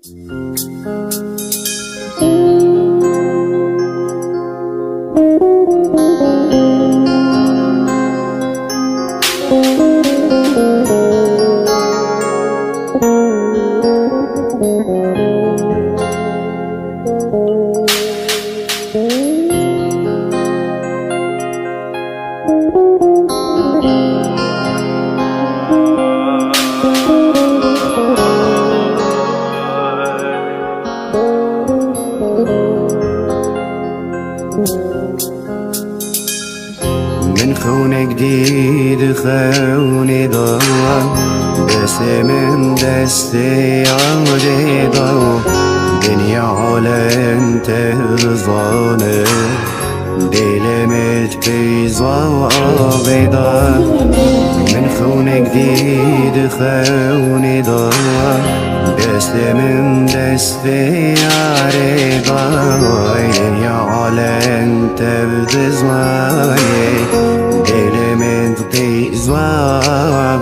من خونه جديد خوني ضوى بس من دستي عمري ضوى دنيا عالم ترزانه دلمت بيضا بيضا من خونه جديد خوني ضوى بس من دستي عمري ضوى دنيا عالم ترزانه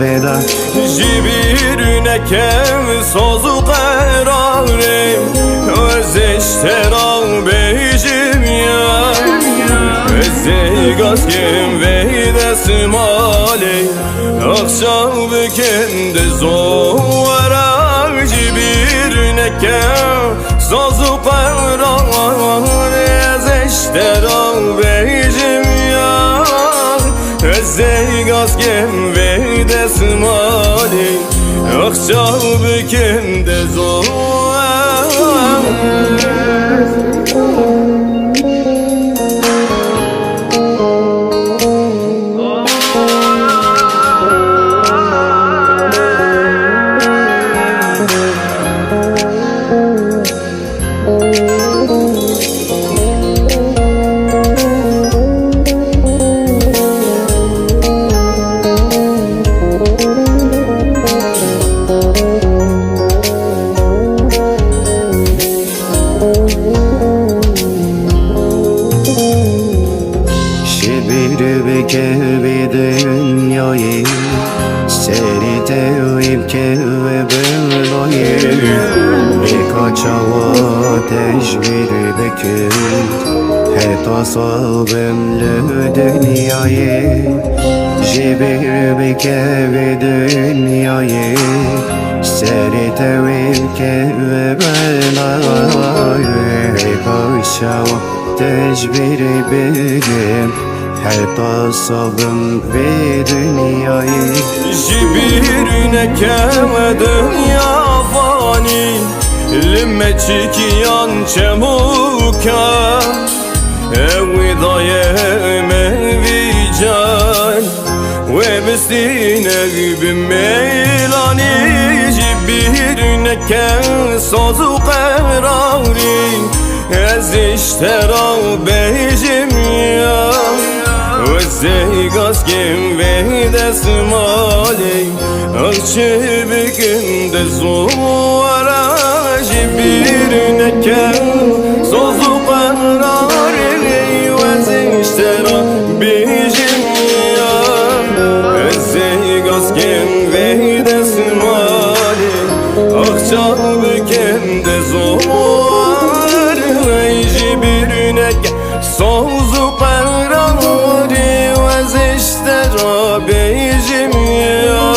بدا جبيرنا كم صوزو قراري وزشترا بيجم يا وزيقاس كم ويدا سمالي أخشى بكند زورا جبيرنا كم صوزو قراري وزشترا بيجم يا وزيقاس كم ويدا سمالي أخشى بكند زورا bir dünyayı seni tevhib ve belayı birkaç hava teşbir bekir hep asabımlı dünyayı jibir bir dünyayı seni tevhib ve belayı birkaç hava teşbir bekir hep asabım ve dünyayı Jibirine keme dünya fani Limme çikiyan çemuka Evidaye mevican Ve bestine gibi meylani Jibirine kem sozu qerari Ez iştera bejim ya وزيقاس كم ويدا سمالي أغشي بكند زورا جبيرنا كم صوزو قراري وزيشترا بجميع وزيقاس كم ويدا سمالي أغشي بكند زورا جبيرنا كم صوزو قراري بيجم يا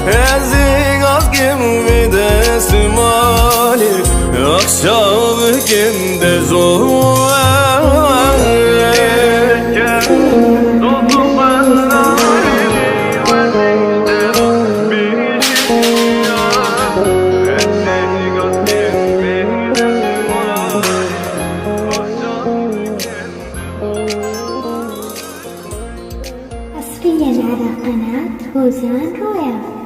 أزيق كم بدا سمالي أخشى بكم دزوار حصرياً على قناة فوزان رويال.